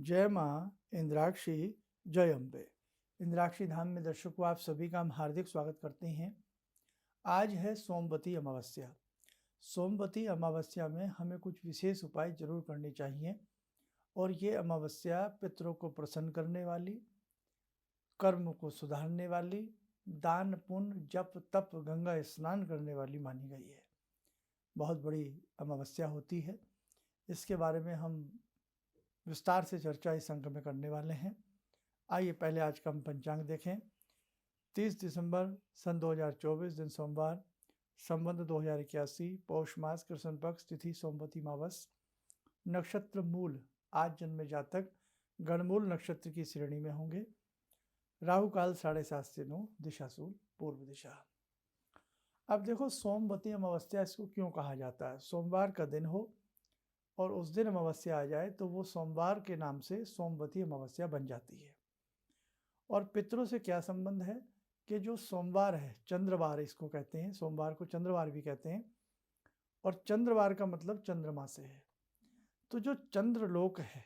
जय माँ इंद्राक्षी, जय अम्बे। इंद्राक्षी धाम में दर्शकों आप सभी का हम हार्दिक स्वागत करते हैं। आज है सोमवती अमावस्या। सोमवती अमावस्या में हमें कुछ विशेष उपाय जरूर करने चाहिए और ये अमावस्या पितरों को प्रसन्न करने वाली, कर्म को सुधारने वाली, दान पुण्य जप तप गंगा स्नान करने वाली मानी गई है। बहुत बड़ी अमावस्या होती है। इसके बारे में हम विस्तार से चर्चा इस अंक में करने वाले हैं। आइए पहले आज का हम पंचांग देखें। 30 दिसंबर सन 2024 दिन सोमवार, संवत 2081, पौष मास कृष्ण पक्ष, तिथि सोमवती अमावस, नक्षत्र मूल। आज जन्मे जातक गणमूल नक्षत्र की श्रेणी में होंगे। राहु काल 7:30 से 9, दिशाशूल पूर्व दिशा। अब देखो सोमवती अमावस्या इसको क्यों कहा जाता है। सोमवार का दिन हो और उस दिन अमावस्या आ जाए तो वो सोमवार के नाम से सोमवती अमावस्या बन जाती है। और पितरों से क्या संबंध है कि जो सोमवार है, चंद्रवार इसको कहते हैं, सोमवार को चंद्रवार भी कहते हैं, और चंद्रवार का मतलब चंद्रमा से है। तो जो चंद्रलोक है,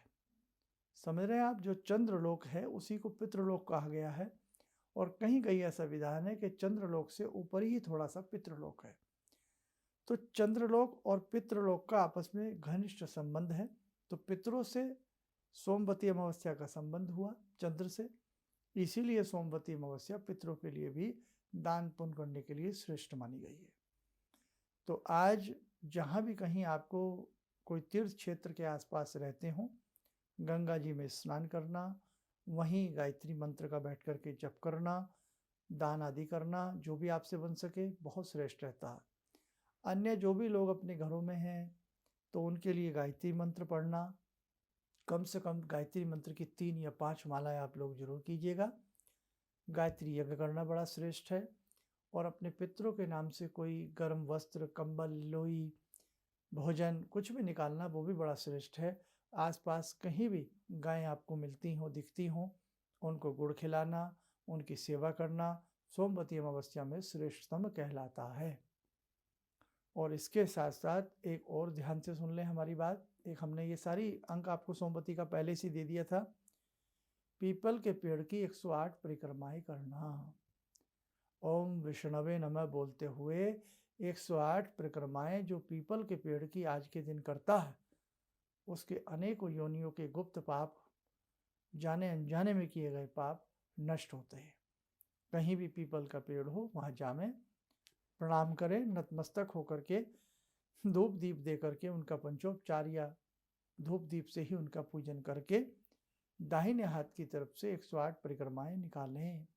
समझ रहे हैं आप, जो चंद्रलोक है उसी को पितृलोक कहा गया है। और कहीं कहीं ऐसा विधान है कि चंद्रलोक से ऊपर ही थोड़ा सा पितृलोक है। तो चंद्रलोक और पितृलोक का आपस में घनिष्ठ संबंध है। तो पितरों से सोमवती अमावस्या का संबंध हुआ चंद्र से, इसीलिए सोमवती अमावस्या पितरों के लिए भी दान पुण्य करने के लिए श्रेष्ठ मानी गई है। तो आज जहाँ भी कहीं आपको कोई तीर्थ क्षेत्र के आसपास रहते हो, गंगा जी में स्नान करना, वहीं गायत्री मंत्र का बैठ करके जप करना, दान आदि करना, जो भी आपसे बन सके बहुत श्रेष्ठ रहता है। अन्य जो भी लोग अपने घरों में हैं तो उनके लिए गायत्री मंत्र पढ़ना, कम से कम गायत्री मंत्र की 3 या 5 मालाएं आप लोग जरूर कीजिएगा। गायत्री यज्ञ करना बड़ा श्रेष्ठ है। और अपने पितरों के नाम से कोई गर्म वस्त्र, कंबल, लोई, भोजन कुछ भी निकालना, वो भी बड़ा श्रेष्ठ है। आसपास कहीं भी गायें आपको मिलती हों, दिखती हों, उनको गुड़ खिलाना, उनकी सेवा करना सोमवती अमावस्या में श्रेष्ठतम कहलाता है। और इसके साथ साथ एक और ध्यान से सुन लें हमारी बात। एक हमने ये सारी अंक आपको सोमवती का पहले से दे दिया था। पीपल के पेड़ की 108 परिक्रमाएं करना, ओम विष्णवे नमः बोलते हुए 108 परिक्रमाएं जो पीपल के पेड़ की आज के दिन करता है, उसके अनेकों योनियों के गुप्त पाप, जाने अनजाने में किए गए पाप नष्ट होते हैं। कहीं भी पीपल का पेड़ हो वहाँ जामें, प्रणाम करें, नतमस्तक होकर के धूप दीप दे करके उनका पंचोपचार या धूप दीप से ही उनका पूजन करके दाहिने हाथ की तरफ से 108 परिक्रमाएं निकालें।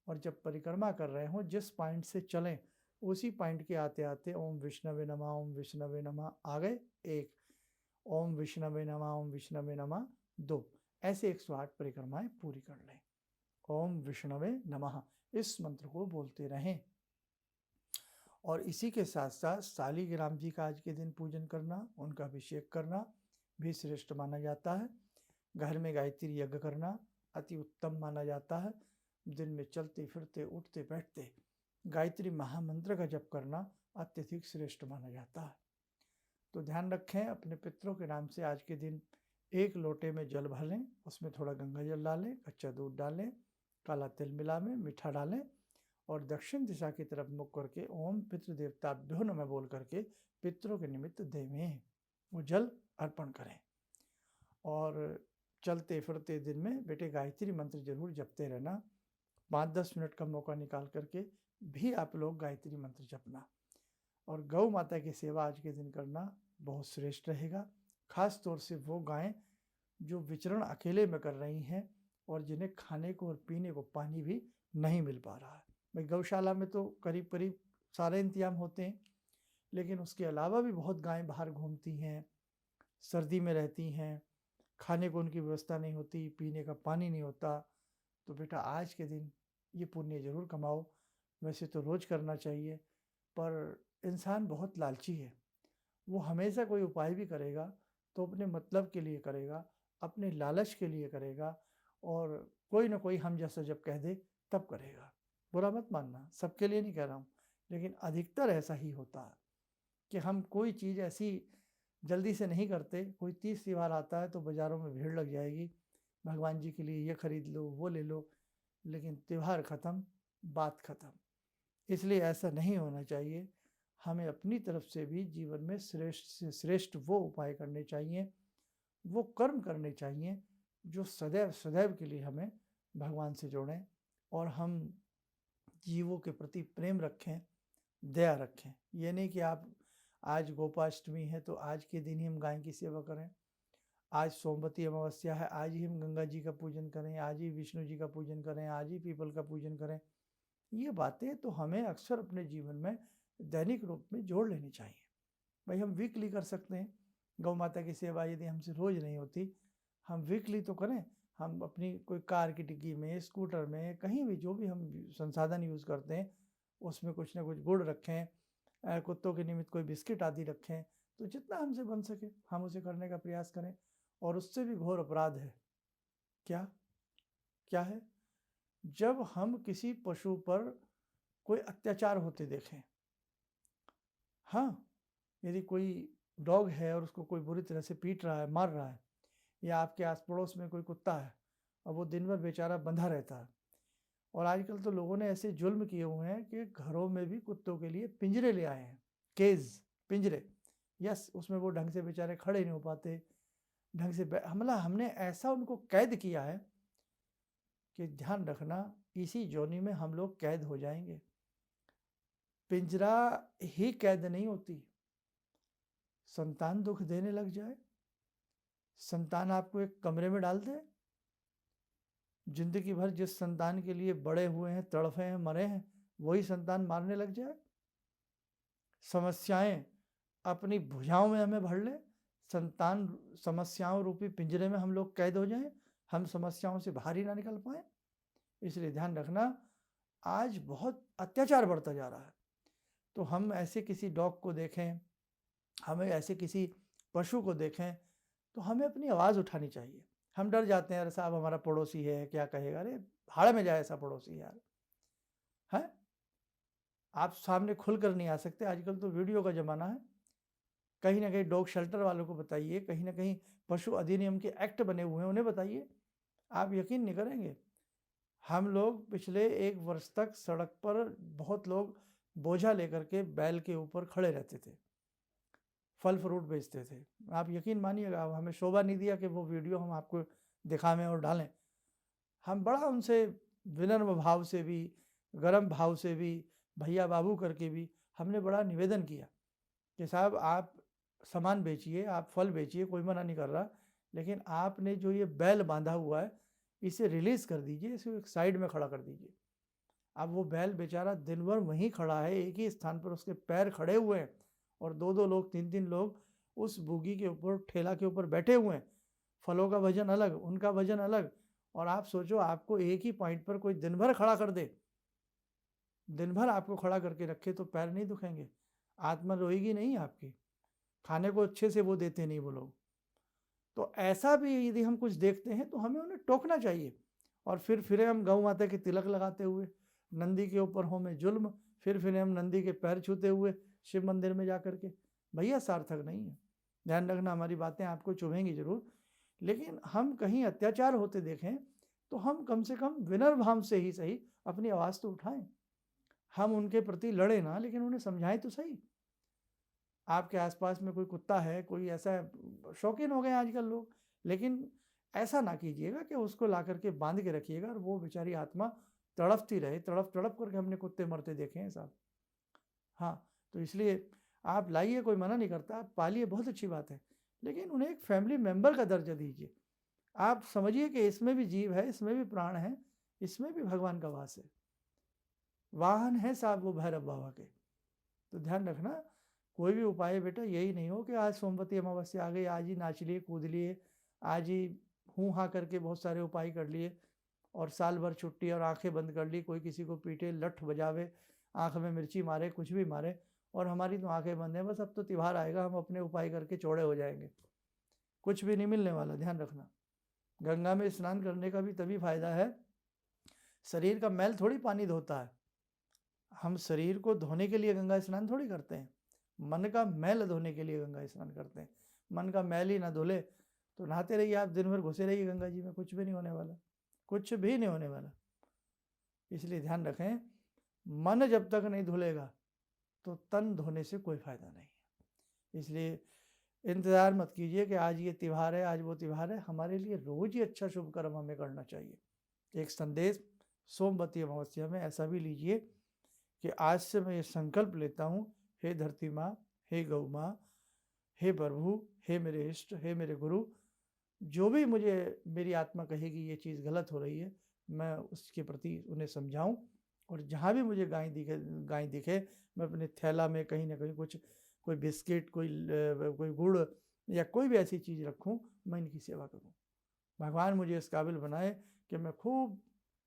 और जब परिक्रमा कर रहे हो जिस पॉइंट से चलें उसी पॉइंट के आते आते ओम विष्णवे नमः, ओम विष्णवे नमः आ गए 1, ओम विष्णवे नमः, ओम विष्णवे नमः 2, ऐसे 108 परिक्रमाएं पूरी कर लें। ओम विष्णवे नमः इस मंत्र को बोलते रहें। और इसी के साथ साथ शालिग्राम जी का आज के दिन पूजन करना, उनका अभिषेक करना भी श्रेष्ठ माना जाता है। घर में गायत्री यज्ञ करना अति उत्तम माना जाता है। दिन में चलते फिरते उठते बैठते गायत्री महामंत्र का जप करना अत्यधिक श्रेष्ठ माना जाता है। तो ध्यान रखें, अपने पितरों के नाम से आज के दिन 1 लोटे में जल भर लें, उसमें थोड़ा गंगा जल डालें, कच्चा दूध डालें, काला तिल मिलावें, मीठा डालें और दक्षिण दिशा की तरफ मुख करके ओम पितृदेवताभ्यो नमः बोल करके पितरों के निमित्त देवें, वो जल अर्पण करें। और चलते फिरते दिन में बेटे गायत्री मंत्र जरूर जपते रहना। 5-10 मिनट का मौका निकाल करके भी आप लोग गायत्री मंत्र जपना। और गौ माता की सेवा आज के दिन करना बहुत श्रेष्ठ रहेगा। खास तौर से वो गायें जो विचरण अकेले में कर रही हैं और जिन्हें खाने को और पीने को पानी भी नहीं मिल पा रहा है। भाई गौशाला में तो करीब करीब सारे इंतजाम होते हैं, लेकिन उसके अलावा भी बहुत गायें बाहर घूमती हैं, सर्दी में रहती हैं, खाने को उनकी व्यवस्था नहीं होती, पीने का पानी नहीं होता। तो बेटा आज के दिन ये पुण्य जरूर कमाओ। वैसे तो रोज करना चाहिए, पर इंसान बहुत लालची है। वो हमेशा कोई उपाय भी करेगा तो अपने मतलब के लिए करेगा, अपने लालच के लिए करेगा, और कोई ना कोई हम जैसा जब कह दे तब करेगा। बुरा मत मानना, सबके लिए नहीं कह रहा हूँ, लेकिन अधिकतर ऐसा ही होता है कि हम कोई चीज़ ऐसी जल्दी से नहीं करते। कोई 30 त्योहार आता है तो बाज़ारों में भीड़ लग जाएगी, भगवान जी के लिए ये खरीद लो, वो ले लो, लेकिन त्यौहार ख़त्म, बात ख़त्म। इसलिए ऐसा नहीं होना चाहिए। हमें अपनी तरफ से भी जीवन में श्रेष्ठ से श्रेष्ठ वो उपाय करने चाहिए, वो कर्म करने चाहिए जो सदैव सदैव के लिए हमें भगवान से जोड़ें और हम जीवों के प्रति प्रेम रखें, दया रखें। ये नहीं कि आप आज गोपाष्टमी है तो आज के दिन ही हम गाय की सेवा करें, आज सोमवती अमावस्या है आज ही हम गंगा जी का पूजन करें, आज ही विष्णु जी का पूजन करें, आज ही पीपल का पूजन करें। ये बातें तो हमें अक्सर अपने जीवन में दैनिक रूप में जोड़ लेनी चाहिए। भाई हम वीकली कर सकते हैं, गौ माता की सेवा यदि हमसे रोज़ नहीं होती, हम वीकली तो करें। हम अपनी कोई कार की डिग्गी में, स्कूटर में, कहीं भी जो भी हम संसाधन यूज़ करते हैं उसमें कुछ ना कुछ गुड़ रखें, कुत्तों के निमित्त कोई बिस्किट आदि रखें। तो जितना हमसे बन सके हम उसे करने का प्रयास करें। और उससे भी घोर अपराध है, क्या क्या है? जब हम किसी पशु पर कोई अत्याचार होते देखें। हाँ, यदि कोई डॉग है और उसको कोई बुरी तरह से पीट रहा है, मार रहा है, या आपके आस पड़ोस में कोई कुत्ता है और वो दिन भर बेचारा बंधा रहता है। और आजकल तो लोगों ने ऐसे जुल्म किए हुए हैं कि घरों में भी कुत्तों के लिए पिंजरे ले आए हैं, केज, पिंजरे। यस, उसमें वो ढंग से बेचारे खड़े नहीं हो पाते, ढंग से हमने ऐसा उनको कैद किया है कि ध्यान रखना इसी जोनी में हम लोग कैद हो जाएंगे। पिंजरा ही कैद नहीं होती। संतान दुख देने लग जाए, संतान आपको एक कमरे में डाल दे, जिंदगी भर जिस संतान के लिए बड़े हुए हैं, तड़फे हैं, मरे हैं, वही संतान मारने लग जाए, समस्याएं अपनी भुजाओं में हमें भर ले, संतान समस्याओं रूपी पिंजरे में हम लोग कैद हो जाएं, हम समस्याओं से बाहर ही ना निकल पाए। इसलिए ध्यान रखना, आज बहुत अत्याचार बढ़ता जा रहा है। तो हम ऐसे किसी डॉग को देखें, हमें ऐसे किसी पशु को देखें तो हमें अपनी आवाज़ उठानी चाहिए। हम डर जाते हैं, अरे साहब हमारा पड़ोसी है, क्या कहेगा, अरे भाड़ में जाए ऐसा पड़ोसी यार, है। आप सामने खुलकर नहीं आ सकते, आजकल तो वीडियो का ज़माना है। कहीं ना कहीं डॉग शेल्टर वालों को बताइए, कहीं ना कहीं पशु अधिनियम के एक्ट बने हुए हैं, उन्हें बताइए। आप यकीन नहीं करेंगे, हम लोग पिछले 1 वर्ष तक सड़क पर बहुत लोग बोझा लेकर के बैल के ऊपर खड़े रहते थे, फल फ्रूट बेचते थे। आप यकीन मानिएगा, हमें शोभा नहीं दिया कि वो वीडियो हम आपको दिखावें और डालें। हम बड़ा उनसे विनम्र भाव से भी, गर्म भाव से भी, भैया बाबू करके भी हमने बड़ा निवेदन किया कि साहब आप सामान बेचिए, आप फल बेचिए, कोई मना नहीं कर रहा, लेकिन आपने जो ये बैल बांधा हुआ है इसे रिलीज़ कर दीजिए, इसे एक साइड में खड़ा कर दीजिए। अब वो बैल बेचारा दिन भर वहीं खड़ा है, एक ही स्थान पर उसके पैर खड़े हुए हैं और 2-2 लोग, 3-3 लोग उस बोगी के ऊपर, ठेला के ऊपर बैठे हुए हैं। फलों का वजन अलग, उनका वजन अलग। और आप सोचो, आपको एक ही पॉइंट पर कोई दिन भर खड़ा कर दे, दिन भर आपको खड़ा करके रखे, तो पैर नहीं दुखेंगे, आत्मा रोएगी नहीं आपकी। खाने को अच्छे से वो देते नहीं वो लोग। तो ऐसा भी यदि हम कुछ देखते हैं तो हमें उन्हें टोकना चाहिए। और फिर हम गौ माता के तिलक लगाते हुए, नंदी के ऊपर हो में जुल्म, फिर हम नंदी के पैर छूते हुए शिव मंदिर में जा कर के, भैया सार्थक नहीं है। ध्यान रखना, हमारी बातें आपको चुभेंगी जरूर, लेकिन हम कहीं अत्याचार होते देखें तो हम कम से कम विनम्र भाव से ही सही अपनी आवाज़ तो उठाएं। हम उनके प्रति लड़े ना, लेकिन उन्हें समझाएं तो सही। आपके आसपास में कोई कुत्ता है, कोई ऐसा, शौकीन हो गए आजकल लोग, लेकिन ऐसा ना कीजिएगा कि उसको ला करके बांध के रखिएगा और वो बेचारी आत्मा तड़पती रहे। तड़प तड़प करके हमने कुत्ते मरते देखे हैं साहब। हाँ, तो इसलिए आप लाइए, कोई मना नहीं करता, आप पालिए, बहुत अच्छी बात है, लेकिन उन्हें एक फैमिली मेंबर का दर्जा दीजिए। आप समझिए कि इसमें भी जीव है, इसमें भी प्राण है, इसमें भी भगवान का वास है। वाहन है साहब वो भैरव बाबा के। तो ध्यान रखना, कोई भी उपाय बेटा यही नहीं हो कि आज सोमवती अमावस्या आ गई, आज ही नाच लिए, कूद लिए, आज ही हूँ हाँ करके बहुत सारे उपाय कर लिए और साल भर छुट्टी और आंखें बंद कर ली, कोई किसी को पीटे, लठ बजावे, आंख में मिर्ची मारे, कुछ भी मारे, और हमारी तो आंखें बंद हैं, बस अब तो त्यौहार आएगा, हम अपने उपाय करके चौड़े हो जाएंगे। कुछ भी नहीं मिलने वाला, ध्यान रखना। गंगा में स्नान करने का भी तभी फायदा है, शरीर का मैल थोड़ी पानी धोता है। हम शरीर को धोने के लिए गंगा स्नान थोड़ी करते हैं, मन का मैल धोने के लिए गंगा स्नान करते हैं। मन का मैल ही ना धुले तो नहाते रहिए आप, दिन भर घुसे रहिए गंगा जी में, कुछ भी नहीं होने वाला, कुछ भी नहीं होने वाला। इसलिए ध्यान रखें, मन जब तक नहीं धुलेगा तो तन धोने से कोई फायदा नहीं है। इसलिए इंतज़ार मत कीजिए कि आज ये त्यौहार है, आज वो त्यौहार है। हमारे लिए रोज ही अच्छा शुभ कर्म हमें करना चाहिए। एक संदेश सोमवती अमावस्या में ऐसा भी लीजिए कि आज से मैं ये संकल्प लेता हूँ, हे धरती माँ, हे गौ माँ, हे प्रभु, हे मेरे इष्ट, हे मेरे गुरु, जो भी मुझे मेरी आत्मा कहेगी ये चीज़ गलत हो रही है, मैं उसके प्रति उन्हें समझाऊं, और जहाँ भी मुझे गाय दिखे मैं अपने थैला में कहीं ना कहीं कुछ, कोई बिस्किट, कोई गुड़ या कोई भी ऐसी चीज़ रखूं, मैं इनकी सेवा करूं। भगवान मुझे इस काबिल बनाए कि मैं खूब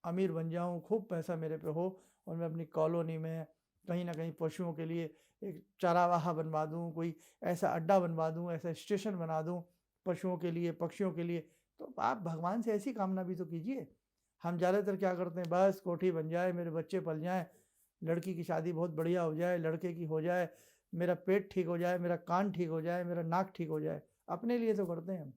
अमीर बन जाऊं, खूब पैसा मेरे पे हो, और मैं अपनी कॉलोनी में कहीं ना कहीं पशुओं के लिए एक चरावाहा बनवा दूं, कोई ऐसा अड्डा बनवा दूं, ऐसा स्टेशन बना दूं पशुओं के लिए, पक्षियों के लिए। तो आप भगवान से ऐसी कामना भी तो कीजिए। हम ज़्यादातर क्या करते हैं, बस कोठी बन जाए, मेरे बच्चे पल जाएं, लड़की की शादी बहुत बढ़िया हो जाए, लड़के की हो जाए, मेरा पेट ठीक हो जाए, मेरा कान ठीक हो जाए, मेरा नाक ठीक हो जाए। अपने लिए तो करते हैं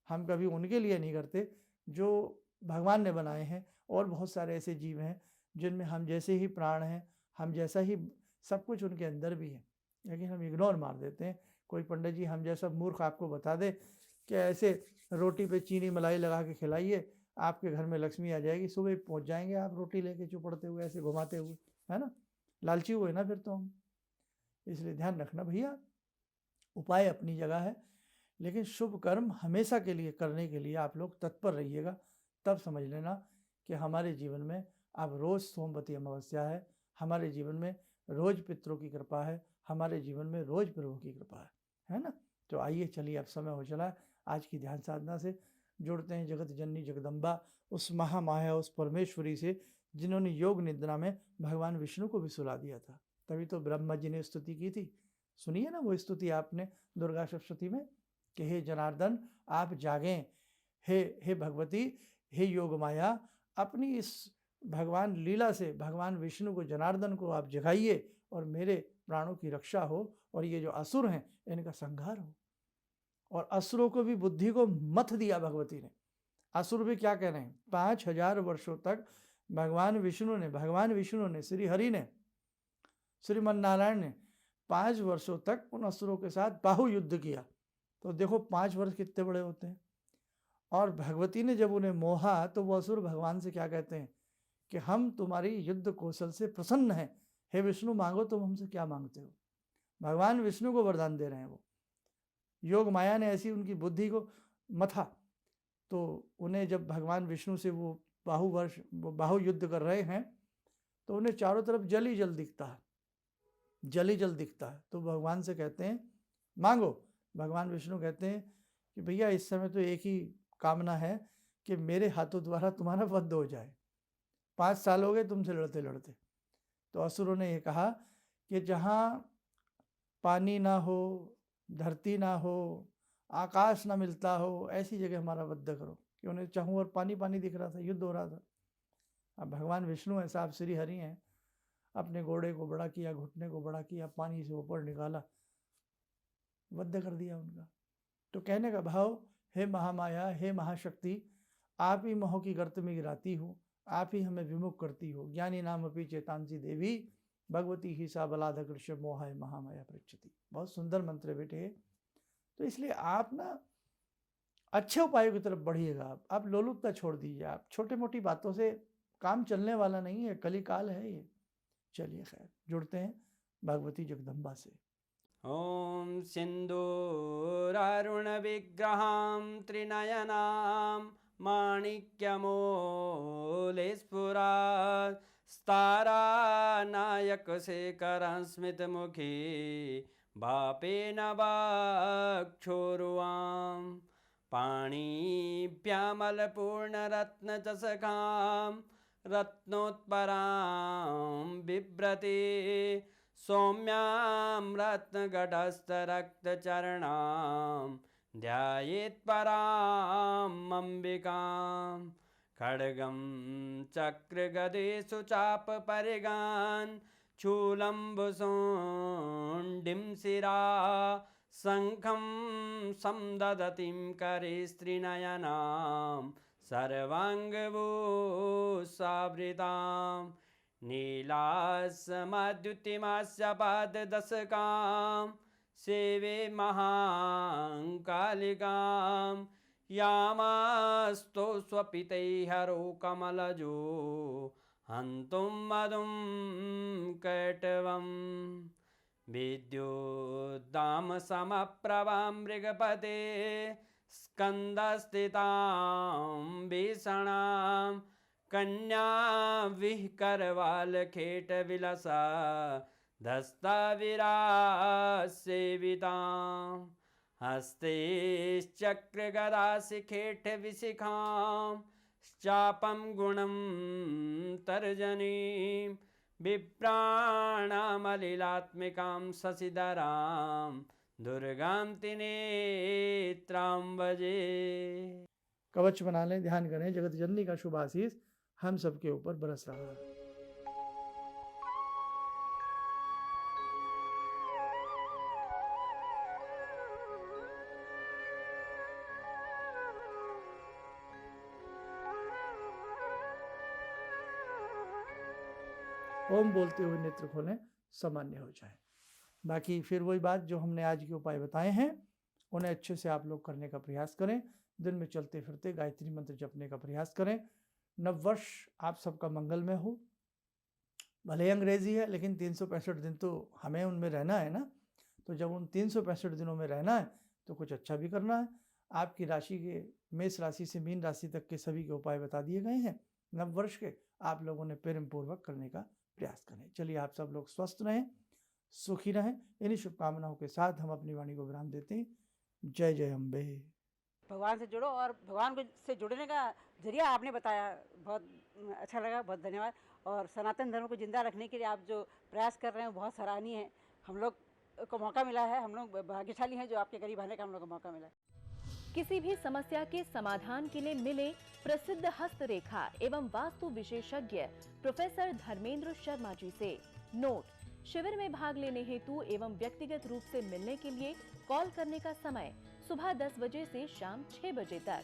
हम कभी उनके लिए नहीं करते जो भगवान ने बनाए हैं। और बहुत सारे ऐसे जीव हैं जिनमें हम जैसे ही प्राण हैं, हम जैसा ही सब कुछ उनके अंदर भी है, लेकिन हम इग्नोर मार देते हैं। कोई पंडित जी हम जैसा मूर्ख आपको बता दे कि ऐसे रोटी पे चीनी मलाई लगा के खिलाइए, आपके घर में लक्ष्मी आ जाएगी, सुबह पहुंच जाएंगे आप रोटी लेके चुपड़ते हुए, ऐसे घुमाते हुए, है ना। लालची हुए ना फिर तो हम। इसलिए ध्यान रखना भैया, उपाय अपनी जगह है, लेकिन शुभ कर्म हमेशा के लिए करने के लिए आप लोग तत्पर रहिएगा। तब समझ लेना कि हमारे जीवन में अब रोज सोमवती अमावस्या है, हमारे जीवन में रोज पितरों की कृपा है, हमारे जीवन में रोज प्रभु की कृपा है ना। तो आइए चलिए, अब समय हो चला, आज की ध्यान साधना से जुड़ते हैं जगत जननी जगदम्बा, उस महामाया, उस परमेश्वरी से जिन्होंने योग निद्रा में भगवान विष्णु को भी सुला दिया था। तभी तो ब्रह्मा जी ने स्तुति की थी, सुनिए ना वो स्तुति आपने दुर्गा सप्तशती में, कि हे जनार्दन आप जागें, हे भगवती, हे योग माया, अपनी इस भगवान लीला से भगवान विष्णु को, जनार्दन को आप जगाइए, और मेरे प्राणों की रक्षा हो, और ये जो असुर हैं इनका संहार हो। और असुरों को भी बुद्धि को मथ दिया भगवती ने। असुर भी क्या कह रहे हैं, 5000 वर्षों तक भगवान विष्णु ने श्री हरि ने, श्रीमन नारायण ने 5 वर्षों तक उन असुरों के साथ बाहु युद्ध किया। तो देखो 5 वर्ष कितने बड़े होते हैं। और भगवती ने जब उन्हें मोहा, तो वो असुर भगवान से क्या कहते हैं कि हम तुम्हारी युद्ध कौशल से प्रसन्न हैं, हे विष्णु मांगो तुम हमसे क्या मांगते हो। भगवान विष्णु को वरदान दे रहे हैं वो। योग माया ने ऐसी उनकी बुद्धि को मथा, तो उन्हें जब भगवान विष्णु से वो बाहु युद्ध कर रहे हैं, तो उन्हें चारों तरफ जल ही जल दिखता है, जल ही जल दिखता है। तो भगवान से कहते हैं मांगो। भगवान विष्णु कहते हैं कि भैया इस समय तो एक ही कामना है कि मेरे हाथों द्वारा तुम्हारा वध हो जाए, 5 साल हो गए तुमसे लड़ते लड़ते। तो असुरों ने ये कहा कि जहाँ पानी ना हो, धरती ना हो, आकाश ना मिलता हो, ऐसी जगह हमारा वध करो। कि उन्हें चाहूँ और पानी पानी दिख रहा था, युद्ध हो रहा था। अब भगवान विष्णु है, साहब श्री हरि हैं, अपने घोड़े को बड़ा किया, घुटने को बड़ा किया, पानी से ऊपर निकाला, वध कर दिया उनका। तो कहने का भाव, हे महामाया, हे महाशक्ति, आप ही मोह की गर्त में गिराती हो, आप ही हमें विमुख करती हो। ज्ञानी नाम अपी चेतांसी देवी, भगवती ही सा बलाध कृष्ण मोहाय महामाया पृच्छति। बहुत सुंदर मंत्र है बेटे। तो इसलिए आप ना अच्छे उपायों की तरफ बढ़िएगा। आप लोलुपता छोड़ दीजिए। आप छोटी मोटी बातों से काम चलने वाला नहीं है, कलिकाल है ये। चलिए खैर, जुड़ते हैं भगवती जगदम्बा से। ॐ सिन्दूरारुणविग्रहां त्रिनयनां माणिक्यमूलस्फुरात् स्तारानायकशेखरं स्मितमुखी भापेन वाक्षोरुवां पाणिभ्यामलपूर्णरत्नचषकां रत्नोत्परां बिभ्रति सौम्यां रत्नघटस्थरक्तचरणां ध्यायेत् पराम् अम्बिकां खड्गं चक्रगदेषु चापपरिगान् शूलम्बुशुण्डिं शिरा शङ्खं संदधतीं करे स्त्रीनयनां सर्वाङ्गभूषावृतां नीलास्मद्युतिमास्य पाददशकां सेवे महाकालिकां यामास्तो स्वपितैहरो कमलजो हन्तुं मधुं कैटवम् विद्युद्दाम समप्रभां मृगपते स्कन्दस्थितां भीषणां कन्या विहकरवालखेटविलसा धस्ताविरासेवितां हस्ते चक्रगदाशिखेटविशिखां चापं गुणं तर्जनीं विप्राणामलिलात्मिकां शशिधरां दुर्गां त्रिनेत्रां भजे। कवच बना लें, ध्यान करें, जगत जननी का शुभ आशीष हम सबके ऊपर बरस रहा है। ओम बोलते हुए नेत्र खोलें, सामान्य हो जाए। बाकी फिर वही बात जो हमने आज के उपाय बताए हैं उन्हें अच्छे से आप लोग करने का प्रयास करें। दिन में चलते फिरते गायत्री मंत्र जपने का प्रयास करें। नववर्ष आप सबका मंगलमय हो। भले ही अंग्रेजी है लेकिन 365 दिन तो हमें उनमें रहना है ना, तो जब उन 365 दिनों में रहना है तो कुछ अच्छा भी करना है। आपकी राशि के मेष राशि से मीन राशि तक के सभी के उपाय बता दिए गए हैं नववर्ष के, आप लोगों ने प्रेम पूर्वक करने का प्रयास करें। चलिए, आप सब लोग स्वस्थ रहें, सुखी रहें। इन्हीं शुभकामनाओं के साथ हम अपनी वाणी को विराम देते हैं। जय जय अम्बे। भगवान से जुड़ो, और भगवान से जुड़ने का जरिया आपने बताया, बहुत अच्छा लगा, बहुत धन्यवाद। और सनातन धर्म को जिंदा रखने के लिए आप जो प्रयास कर रहे हैं बहुत सराहनीय है। हम लोग को मौका मिला है, हम लोग भाग्यशाली हैं जो आपके करीब आने का हम लोग को मौका मिला है। किसी भी समस्या के समाधान के लिए मिले प्रसिद्ध हस्तरेखा एवं वास्तु विशेषज्ञ प्रोफेसर धर्मेंद्र शर्मा जी से। नोट: शिविर में भाग लेने हेतु एवं व्यक्तिगत रूप से मिलने के लिए कॉल करने का समय सुबह 10 बजे से शाम 6 बजे तक।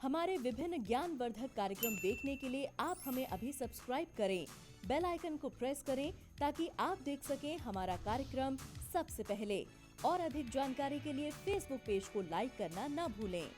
हमारे विभिन्न ज्ञानवर्धक कार्यक्रम देखने के लिए आप हमें अभी सब्सक्राइब करें, बेल आइकन को प्रेस करें ताकि आप देख सकें हमारा कार्यक्रम सबसे पहले। और अधिक जानकारी के लिए फेसबुक पेज को लाइक करना न भूलें।